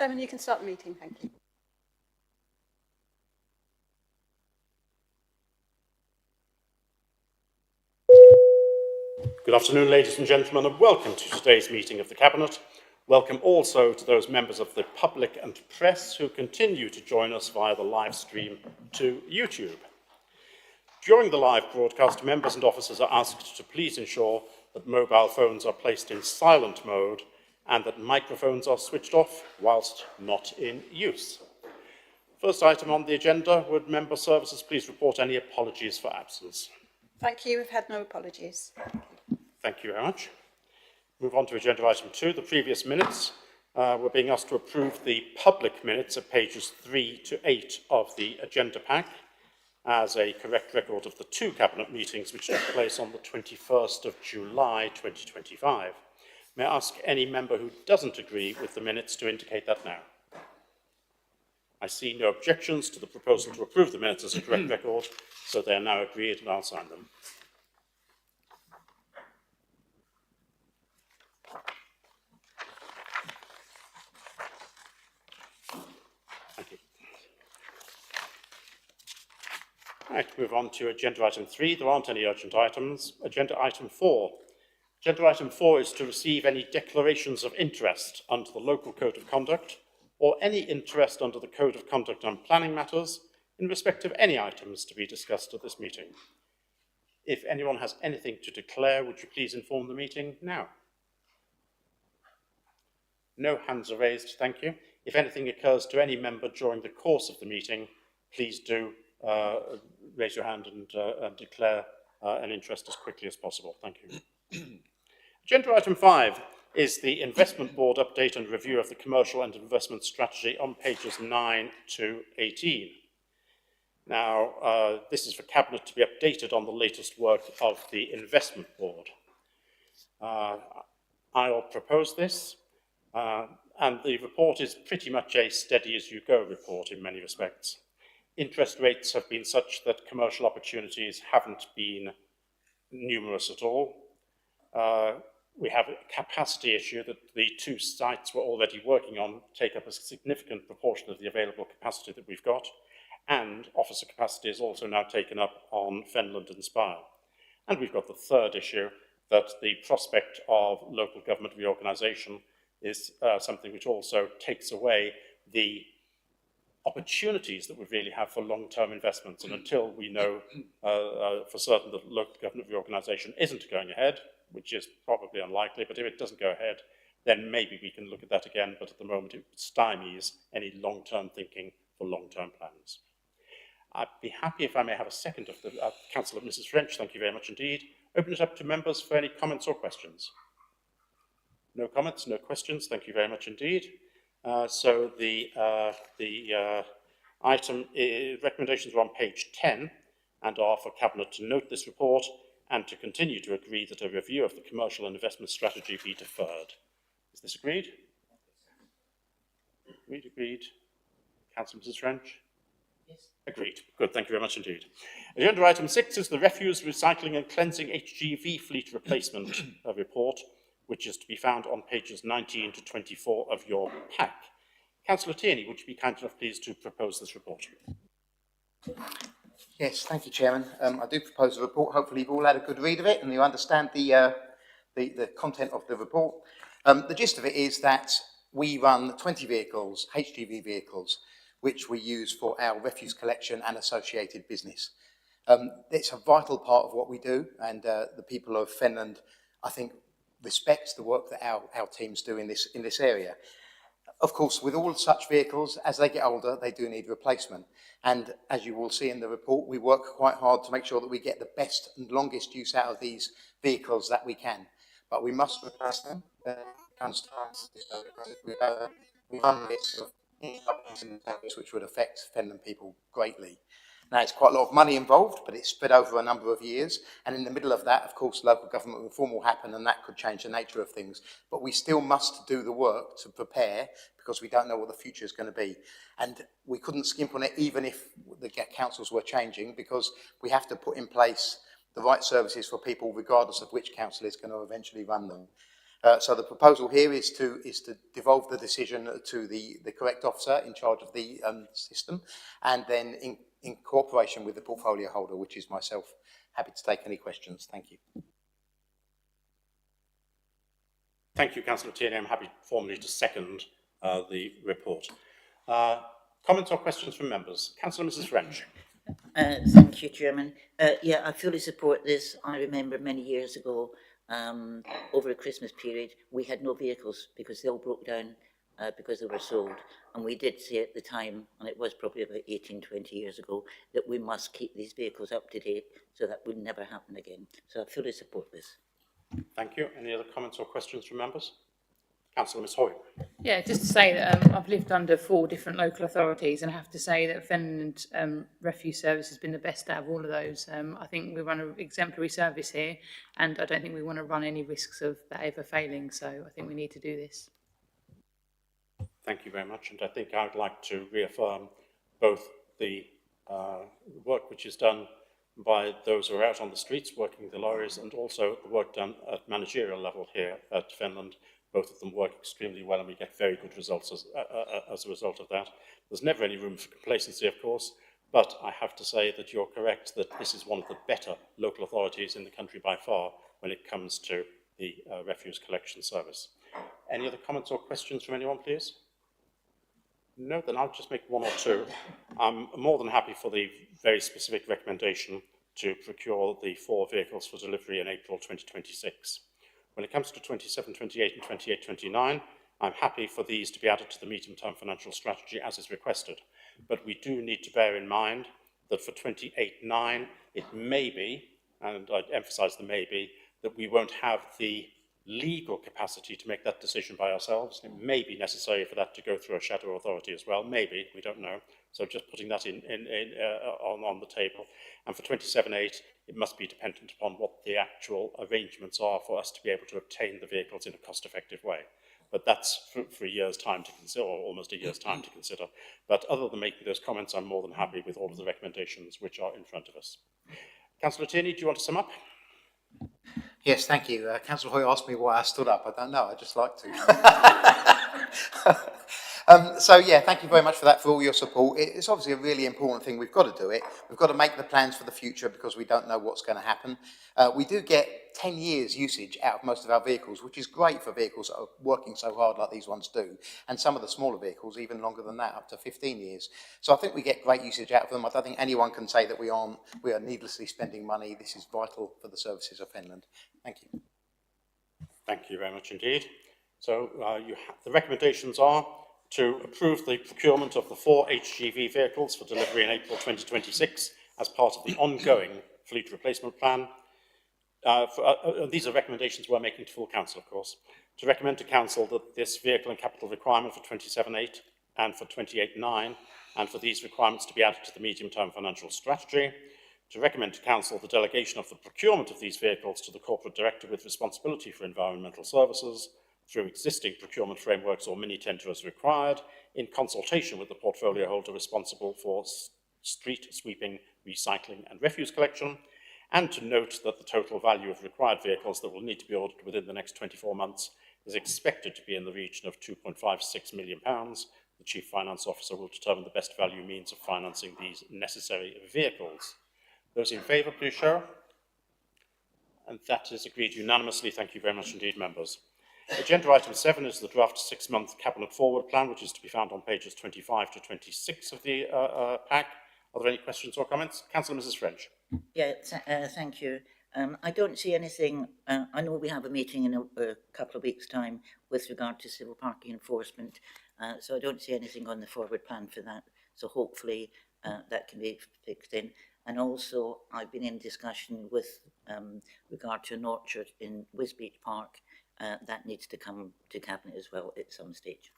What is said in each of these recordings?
Chairman, you can start the meeting, thank you. Good afternoon, ladies and gentlemen, and welcome to today's meeting of the Cabinet. Welcome also to those members of the public and press who continue to join us via the live stream to YouTube. During the live broadcast, members and officers are asked to please ensure that mobile phones are placed in silent mode and that microphones are switched off whilst not in use. First item on the agenda, would member services please report any apologies for absence? Thank you, we've had no apologies. Thank you very much. Move on to agenda item 2, the previous minutes. We're being asked to approve the public minutes at pages 3 to 8 of the agenda pack as a correct record of the 2 cabinet meetings which took place on the 21st of July 2025. May I ask any member who doesn't agree with the minutes to indicate that now? I see no objections to the proposal to approve the minutes as a correct record, so they are now agreed and I'll sign them. Thank you. Right, move on to agenda item 3. There aren't any urgent items. Agenda item 4. Agenda item 4 is to receive any declarations of interest under the local code of conduct or any interest under the code of conduct on planning matters in respect of any items to be discussed at this meeting. If anyone has anything to declare, would you please inform the meeting now? No hands are raised, thank you. If anything occurs to any member during the course of the meeting, please do raise your hand and declare an interest as quickly as possible. Thank you. Agenda item 5 is the Investment Board update and review of the commercial and investment strategy on pages 9 to 18. Now, this is for Cabinet to be updated on the latest work of the Investment Board. I'll propose this, and the report is pretty much a steady-as-you-go report in many respects. Interest rates have been such that commercial opportunities haven't been numerous at all. We have a capacity issue that the 2 sites we're already working on take up a significant proportion of the available capacity that we've got, and officer capacity is also now taken up on Fenland and Spire. And we've got the 3rd issue, that the prospect of local government reorganisation is something which also takes away the opportunities that we really have for long-term investments. And until we know for certain that local government reorganisation isn't going ahead, which is probably unlikely, but if it doesn't go ahead, then maybe we can look at that again, but at the moment it stymies any long-term thinking for long-term plans. I'd be happy if I may have a second of the Councillor Mrs. French. Thank you very much indeed. Open it up to members for any comments or questions. No comments, no questions. Thank you very much indeed. So the item recommendations are on page 10 and are for Cabinet to note this report and to continue to agree that a review of the commercial and investment strategy be deferred. Is this agreed? Agreed. Councillor Mrs. French? Yes. Agreed. Good, thank you very much indeed. Agenda item 6 is the refuse, recycling and cleansing HGV fleet replacement report, which is to be found on pages 19 to 24 of your pack. Councillor Tierney, would you be kind enough, please, to propose this report? Yes, thank you, Chairman. I do propose a report. Hopefully you've all had a good read of it and you understand the content of the report. The gist of it is that we run 20 vehicles, HGV vehicles, which we use for our refuse collection and associated business. It's a vital part of what we do, and the people of Fenland, I think, respects the work that our teams do in this area. Of course, with all such vehicles, as they get older, they do need replacement. And as you will see in the report, we work quite hard to make sure that we get the best and longest use out of these vehicles that we can. But we must replace them. We run risks of interruptions which would affect Fenland people greatly. Now, it's quite a lot of money involved, but it's spread over a number of years. And in the middle of that, of course, local government reform will happen, and that could change the nature of things. But we still must do the work to prepare, because we don't know what the future is going to be. And we couldn't skimp on it even if the councils were changing, because we have to put in place the right services for people, regardless of which council is going to eventually run them. So the proposal here is to devolve the decision to the correct officer in charge of the system, and then in cooperation with the portfolio holder, which is myself, happy to take any questions. Thank you. Thank you, Councillor Tierney. I'm happy formally to second the report. Comments or questions from members? Councillor Mrs. French. Thank you, Chairman. Yeah, I fully support this. I remember many years ago, over a Christmas period, we had no vehicles because they all broke down because they were sold. And we did say at the time, and it was probably about 18, 20 years ago, that we must keep these vehicles up to date so that would never happen again. So I fully support this. Thank you. Any other comments or questions from members? Councillor Miss Hoyle. Yeah, just to say that I've lived under 4 different local authorities, and I have to say that Fenland Refuse Service has been the best out of all of those. I think we run an exemplary service here, and I don't think we want to run any risks of that ever failing, so I think we need to do this. Thank you very much, and I think I'd like to reaffirm both the work which is done by those who are out on the streets working the lorries, and also the work done at managerial level here at Fenland. Both of them work extremely well, and we get very good results as a result of that. There's never any room for complacency, of course, but I have to say that you're correct that this is one of the better local authorities in the country by far when it comes to the refuse collection service. Any other comments or questions from anyone, please? No, then I'll just make 1 or 2. I'm more than happy for the very specific recommendation to procure the 4 vehicles for delivery in April 2026. When it comes to 27, 28 and 28, 29, I'm happy for these to be added to the medium-term financial strategy as is requested. But we do need to bear in mind that for 28-9, it may be, and I'd emphasise the may be, that we won't have the legal capacity to make that decision by ourselves. It may be necessary for that to go through a shadow authority as well. Maybe, we don't know. So just putting that on the table. And for 27-8, it must be dependent upon what the actual arrangements are for us to be able to obtain the vehicles in a cost-effective way. But that's for a year's time to consider, or almost a year's time to consider. But other than making those comments, I'm more than happy with all of the recommendations which are in front of us. Councillor Tierney, do you want to sum up? Yes, thank you. Councillor Hoy asked me why I stood up. I don't know, I just like to. So yeah, thank you very much for that, for all your support. It's obviously a really important thing. We've got to do it. We've got to make the plans for the future because we don't know what's going to happen. We do get 10 years usage out of most of our vehicles, which is great for vehicles that are working so hard like these ones do. And some of the smaller vehicles, even longer than that, up to 15 years. So I think we get great usage out of them. I don't think anyone can say that we are needlessly spending money. This is vital for the services of Finland. Thank you. Thank you very much indeed. So the recommendations are to approve the procurement of the 4 HGV vehicles for delivery in April 2026 as part of the ongoing fleet replacement plan. These are recommendations we're making to full council, of course. To recommend to council that this vehicle and capital requirement for 27-8 and for 28-9, and for these requirements to be added to the medium-term financial strategy. To recommend to council the delegation of the procurement of these vehicles to the corporate director with responsibility for environmental services, through existing procurement frameworks or mini-tender as required, in consultation with the portfolio holder responsible for street sweeping, recycling and refuse collection, and to note that the total value of required vehicles that will need to be ordered within the next 24 months is expected to be in the region of £2.56 million. The Chief Finance Officer will determine the best value means of financing these necessary vehicles. Those in favour, please show. And that is agreed unanimously. Thank you very much indeed, members. Agenda item 7 is the draft 6-month Cabinet Forward Plan, which is to be found on pages 25 to 26 of the pack. Are there any questions or comments? Councillor Mrs. French. Yeah, thank you. I don't see anything. I know we have a meeting in a couple of weeks' time with regard to civil parking enforcement, so I don't see anything on the forward plan for that. So hopefully that can be fixed in. And also, I've been in discussion with regard to an orchard in Wisbeach Park. That needs to come to Cabinet as well at some stage.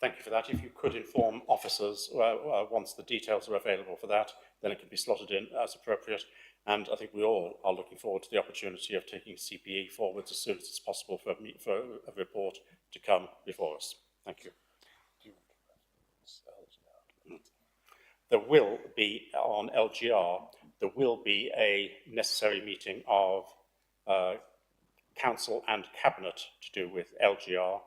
Thank you for that. If you could inform officers once the details are available for that, then it can be slotted in as appropriate. And I think we all are looking forward to the opportunity of taking CPE forwards as soon as it's possible for a report to come before us. Thank you. There will be, on LGR, there will be a necessary meeting of Council and Cabinet to do with LGR,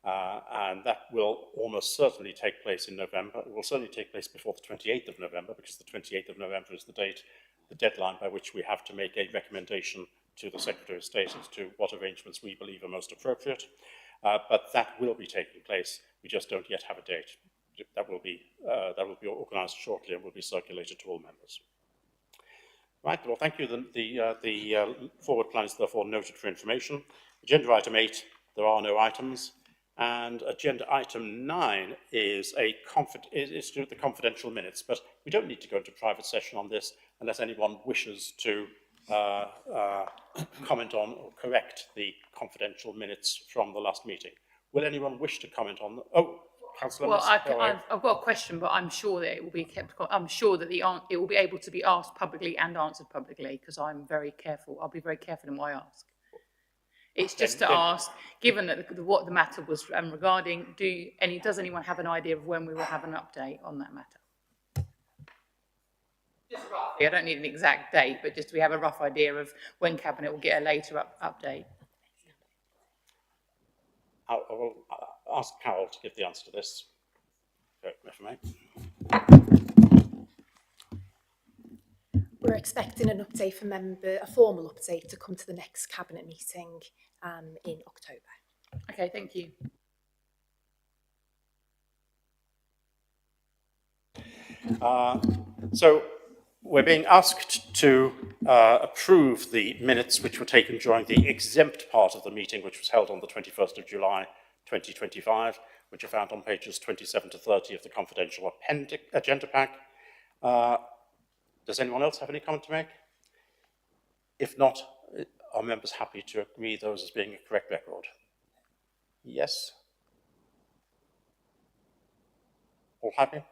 and that will almost certainly take place in November. It will certainly take place before the 28th of November, because the 28th of November is the deadline by which we have to make a recommendation to the Secretary of State as to what arrangements we believe are most appropriate. But that will be taking place. We just don't yet have a date. That will be organised shortly and will be circulated to all members. Right, well, thank you. The forward plan is therefore noted for information. Agenda item 8, there are no items. And agenda item 9 is to do with the confidential minutes, but we don't need to go into private session on this unless anyone wishes to comment on or correct the confidential minutes from the last meeting. Will anyone wish to comment on oh, Councillor? Well, I've got a question, but I'm sure that it will be kept. I'm sure that it will be able to be asked publicly and answered publicly, because I'm very careful. I'll be very careful in what I ask. It's just to ask, given that what the matter was regarding, does anyone have an idea of when we will have an update on that matter? Just roughly. I don't need an exact date, but just we have a rough idea of when Cabinet will get a later update. I will ask Carol to give the answer to this. We're expecting an update from a formal update to come to the next Cabinet meeting in October. Okay, thank you. So we're being asked to approve the minutes which were taken during the exempt part of the meeting, which was held on the 21st of July 2025, which are found on pages 27 to 30 of the confidential agenda pack. Does anyone else have any comment to make? If not, are members happy to agree those as being a correct record? Yes? All happy?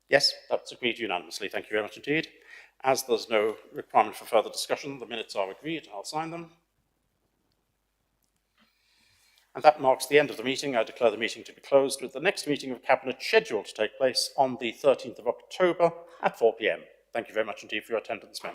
Yes, that's agreed unanimously. Thank you very much indeed. As there's no requirement for further discussion, the minutes are agreed. I'll sign them. And that marks the end of the meeting. I declare the meeting to be closed, with the next meeting of Cabinet scheduled to take place on the 13th of October at 4 p.m. Thank you very much indeed for your attendance, members.